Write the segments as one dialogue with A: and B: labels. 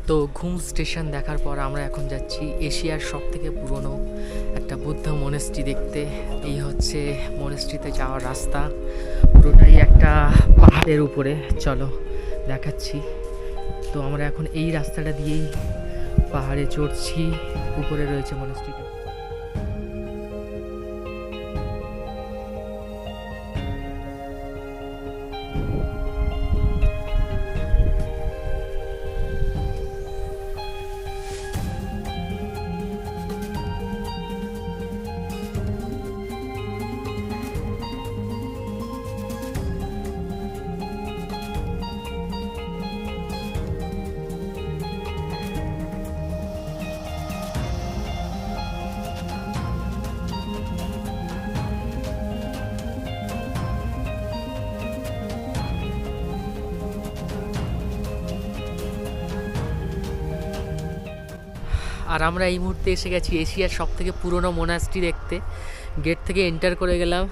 A: তো ঘুম স্টেশন দেখার পর আমরা এখন যাচ্ছি এশিয়ার সবথেকে পুরনো একটা বুদ্ধ মনেস্ট্রি দেখতে। এই হচ্ছে মনেস্ট্রিতে যাওয়ার রাস্তা, পুরোটাই একটা পাহাড়ের উপরে। চলো দেখাচ্ছি। তো আমরা এখন এই রাস্তাটা দিয়েই পাহাড়ে চড়ছি, উপরে রয়েছে মনেস্ট্রিটা। আর আমরা এই মুহূর্তে এসে গেছি এশিয়ার সবথেকে পুরনো মোনাস্ট্রি দেখতে। গেট থেকে এন্টার করে গেলাম,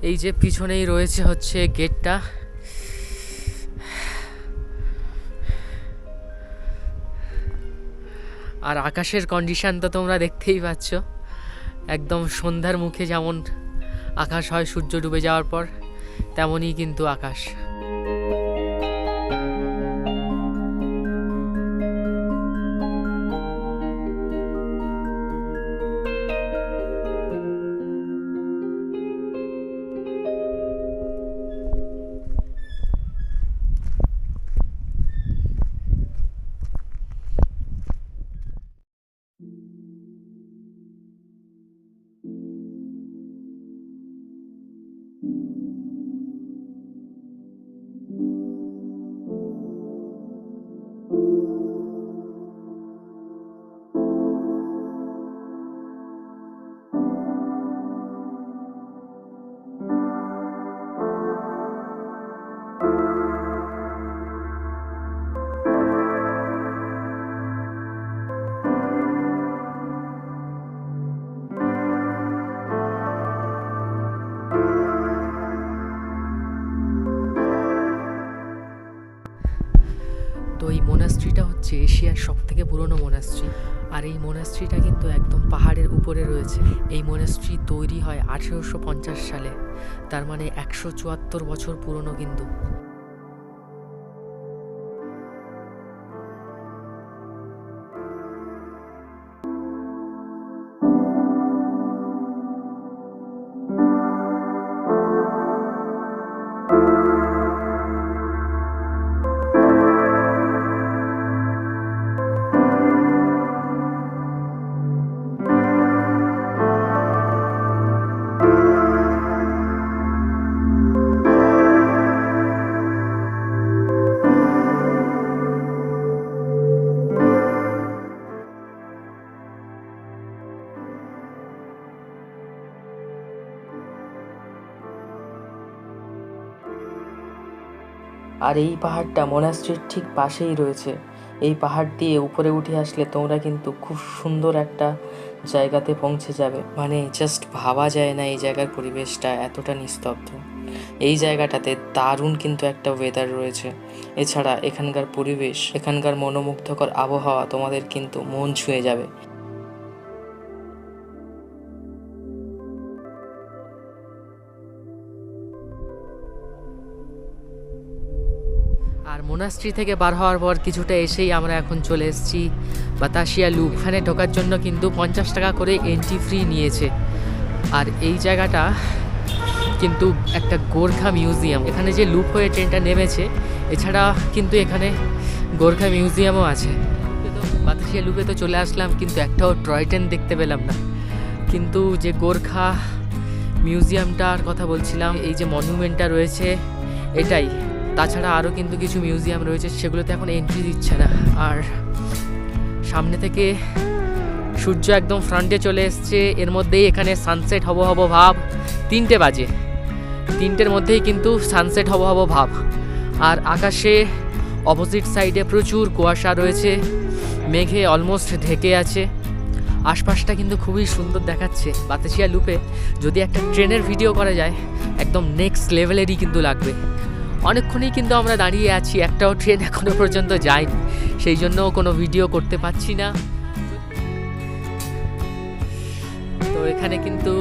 A: এই যে পিছনেই রয়েছে হচ্ছে গেটটা। আর আকাশের কন্ডিশন তো তোমরা দেখতেই পাচ্ছ, একদম সন্ধ্যার মুখে যেমন আকাশ হয় সূর্য ডুবে যাওয়ার পর, তেমনই কিন্তু আকাশ। তো এই মোনাস্ট্রিটা হচ্ছে এশিয়ার সবথেকে পুরনো মোনাস্ট্রি। আর এই মোনাস্ট্রিটা কিন্তু একদম পাহাড়ের উপরে রয়েছে। এই মোনাস্ট্রি তৈরি হয় 1850 সালে, তার মানে 174 বছর পুরনো কিন্তু। আর এই পাহাড়টা মোনাস্ট্রির ঠিক পাশেই রয়েছে। এই পাহাড় দিয়ে উপরে উঠে আসলে তোমরা কিন্তু খুব সুন্দর একটা জায়গাতে পৌঁছে যাবে। মানে জাস্ট ভাবা যায় না এই জায়গার পরিবেশটা এতটা নিস্তব্ধ। এই জায়গাটাতে দারুণ কিন্তু একটা ওয়েদার রয়েছে। এছাড়া এখানকার পরিবেশ, এখানকার মনোমুগ্ধকর আবহাওয়া তোমাদের কিন্তু মন ছুঁয়ে যাবে। আর মোনাস্ট্রি থেকে বার হওয়ার পর কিছুটা এসেই আমরা এখন চলে এসেছি বাতাসিয়া লুপ। এখানে ঢোকার জন্য কিন্তু 50 টাকা করে এন্ট্রি ফ্রি নিয়েছে। আর এই জায়গাটা কিন্তু একটা গোর্খা মিউজিয়াম। এখানে যে লুপ হয়ে ট্রেনটা নেমেছে, এছাড়া কিন্তু এখানে গোর্খা মিউজিয়ামও আছে। বাতাসিয়া লুপে তো চলে আসলাম, কিন্তু একটাও টয় ট্রেন দেখতে পেলাম না। কিন্তু যে গোর্খা মিউজিয়ামটার কথা বলছিলাম, এই যে মনুমেন্টটা রয়েছে এটাই। তাছাড়া আরও কিন্তু কিছু মিউজিয়াম রয়েছে, সেগুলোতে এখন এন্ট্রি দিচ্ছে না। আর সামনে থেকে সূর্য একদম ফ্রন্টে চলে এসছে। এর মধ্যেই এখানে সানসেট হব ভাব। 3টে বাজে, 3টের মধ্যেই কিন্তু সানসেট হব ভাব। আর আকাশে অপোজিট সাইডে প্রচুর কুয়াশা রয়েছে, মেঘে অলমোস্ট ঢেকে আছে। আশপাশটা কিন্তু খুবই সুন্দর দেখাচ্ছে। বাতাসিয়া লুপে যদি একটা ট্রেনের ভিডিও করা যায়, একদম নেক্সট লেভেলেরই কিন্তু লাগবে। অনেকক্ষণই কিন্তু আমরা দাঁড়িয়ে আছি, একটাও ট্রেন এখনো পর্যন্ত যায়নি, সেই জন্য কোনো ভিডিও করতে পারছি না। তো এখানে কিন্তু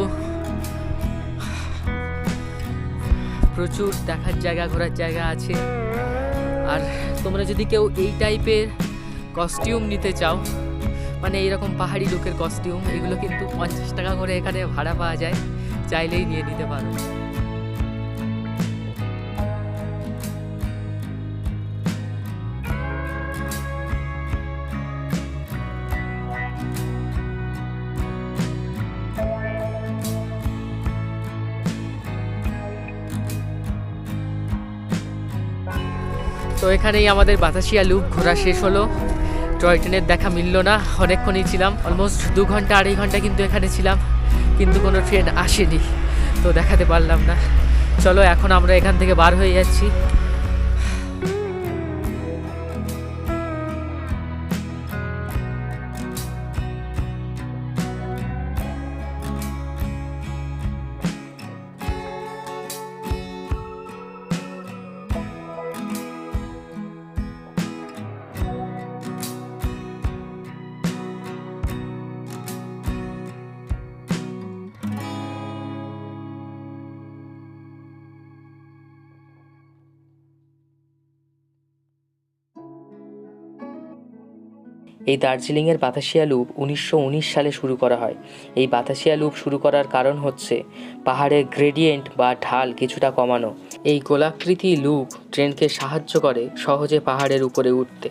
A: প্রচুর দেখার জায়গা, ঘোরার জায়গা আছে। আর তোমরা যদি কেউ এই টাইপের কস্টিউম নিতে চাও, মানে এইরকম পাহাড়ি লুকের কস্টিউম, এগুলো কিন্তু 50 টাকা করে এখানে ভাড়া পাওয়া যায়, চাইলেই নিয়ে নিতে পারো। তো এখানেই আমাদের বাতাসিয়া লুপ ঘোরা শেষ হলো। টয় ট্রেনের দেখা মিলল না, অনেকক্ষণই ছিলাম, অলমোস্ট 2 ঘন্টা 2.5 ঘন্টা কিন্তু এখানে ছিলাম, কিন্তু কোনো ট্রেন আসেনি, তো দেখাতে পারলাম না। চলো এখন আমরা এখান থেকে বার হয়ে যাচ্ছি। এই দার্জিলিংয়ের বাতাসিয়া লুপ 1919 সালে শুরু করা হয়। এই বাতাসিয়া লুপ শুরু করার কারণ হচ্ছে পাহাড়ের গ্রেডিয়েন্ট বা ঢাল কিছুটা কমানো। এই গোলাকৃতি লুপ ট্রেনকে সাহায্য করে সহজে পাহাড়ের উপরে উঠতে।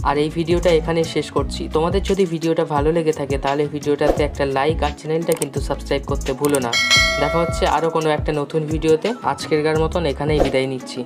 A: আর এই ভিডিওটা এখানে শেষ করছি। তোমাদের যদি ভিডিওটা ভালো লেগে থাকে তাহলে ভিডিওটাতে একটা লাইক আর চ্যানেলটা কিন্তু সাবস্ক্রাইব করতে ভুলো না। দেখা হচ্ছে আরও কোনো একটা নতুন ভিডিওতে। আজকেরকার মতন এখানেই বিদায় নিচ্ছি।